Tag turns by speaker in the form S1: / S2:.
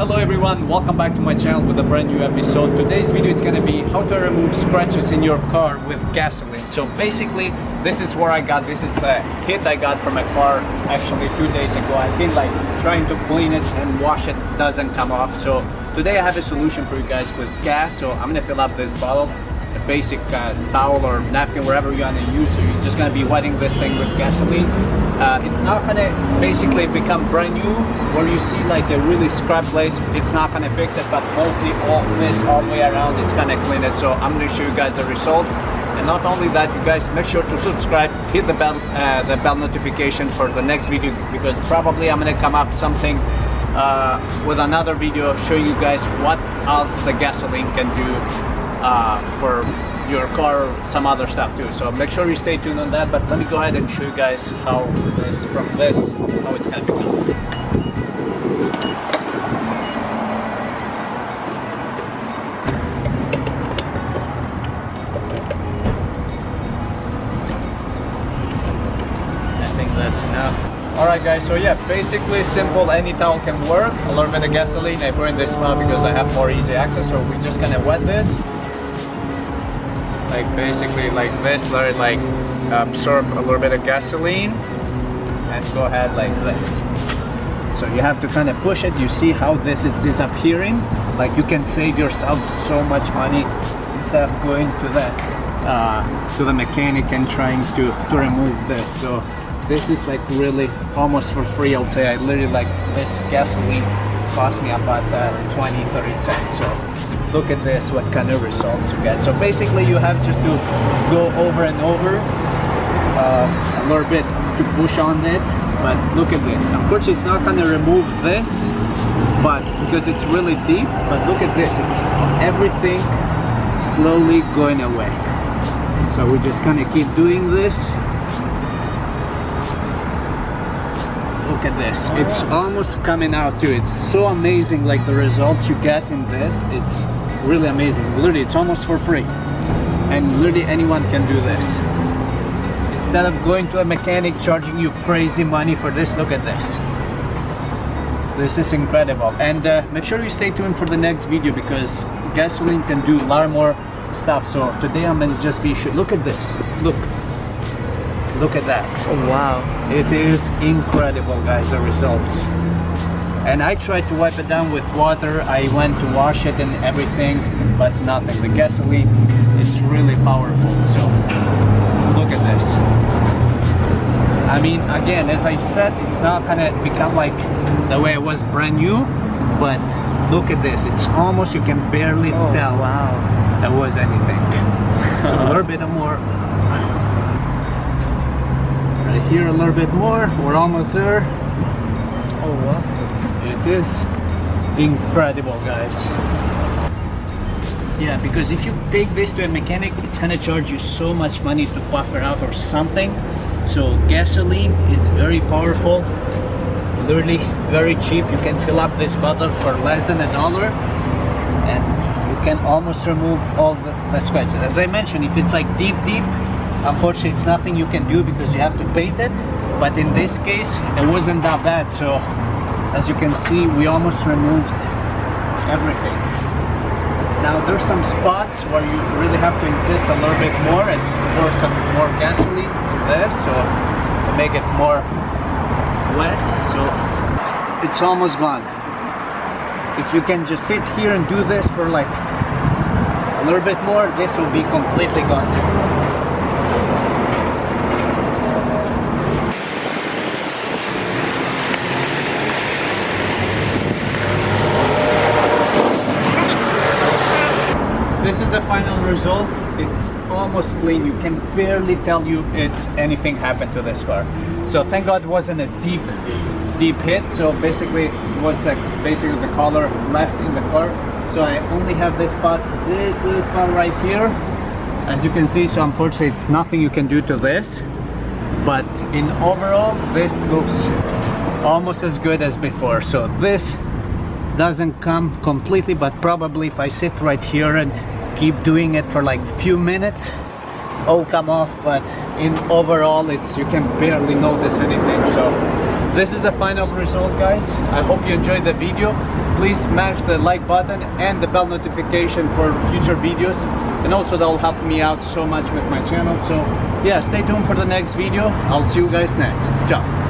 S1: Hello everyone, welcome back to my channel with a brand new episode. Today's video is gonna be how to remove scratches in your car with gasoline. So basically, this is where I got this. It's a hit I got from a car actually 2 days ago. I've been like trying to clean it and wash it, doesn't come off. So today I have a solution for you guys with gas. So I'm gonna fill up this bottle, a basic towel or napkin, wherever you're gonna use. So you're just gonna be wetting this thing with gasoline. It's not gonna basically become brand new where you see like a really scrap place. It's not gonna fix it, but mostly all this all the way around, it's gonna clean it. So I'm gonna show you guys the results. And not only that, you guys make sure to subscribe, hit the bell notification for the next video, because probably I'm gonna come up something with another video showing you guys what else the gasoline can do for your car or some other stuff too. So make sure you stay tuned on that, but let me go ahead and show you guys how it's gonna become. I think that's enough. Alright guys, so yeah, basically simple, any towel can work. A little bit of gasoline, I put in this spot because I have more easy access, so we're just gonna wet this. Like basically like this, let it like absorb a little bit of gasoline and go ahead like this. So you have to kind of push it. You see how this is disappearing? Like you can save yourself so much money instead of going to the mechanic and trying to remove this. So this is like really almost for free, I would say. I literally like this gasoline cost me about 20-30 cents. So look at this, what kind of results you get. So basically you have just to go over and over a little bit to push on it, but look at this. Unfortunately it's not going to remove this, but because it's really deep, but look at this, it's everything slowly going away. So we're just going to keep doing this. Look at this, it's almost coming out too. It's so amazing, like the results you get in this, it's really amazing. Literally it's almost for free, and literally anyone can do this. Instead of going to a mechanic charging you crazy money for this, look at this. This is incredible. And make sure you stay tuned for the next video, because gasoline can do a lot more stuff. So today I'm gonna just be sure. Look at this, look at that.
S2: Oh wow,
S1: it is incredible guys, the results. And I tried to wipe it down with water, I went to wash it and everything, but nothing. The gasoline is really powerful. So look at this. I mean, again, as I said, it's not gonna become like the way it was brand new, but look at this, it's almost, you can barely tell there was anything. So a little bit more. Right here a little bit more, we're almost there.
S2: Oh wow.
S1: It is incredible guys. Yeah, because if you take this to a mechanic, it's gonna charge you so much money to puff it out or something. So gasoline is very powerful, literally very cheap. You can fill up this bottle for less than $1 and you can almost remove all the scratches. As I mentioned, if it's like deep, unfortunately it's nothing you can do because you have to paint it, but in this case it wasn't that bad. So as you can see, we almost removed everything. Now there's some spots where you really have to insist a little bit more and pour some more gasoline in there, so to make it more wet. So it's almost gone. If you can just sit here and do this for like a little bit more, this will be completely gone. This is the final result. It's almost clean. You can barely tell you it's anything happened to this car. So thank God it wasn't a deep hit. So basically it was like basically the color left in the car. So I only have this spot, this little spot right here, as you can see. So unfortunately it's nothing you can do to this, but in overall this looks almost as good as before. So this doesn't come completely, but probably if I sit right here and keep doing it for like a few minutes, it'll come off. But in overall, it's, you can barely notice anything. So This is the final result, guys. I hope you enjoyed the video. Please smash the like button and the bell notification for future videos, and also that will help me out so much with my channel. So yeah, stay tuned for the next video. I'll see you guys next. Ciao.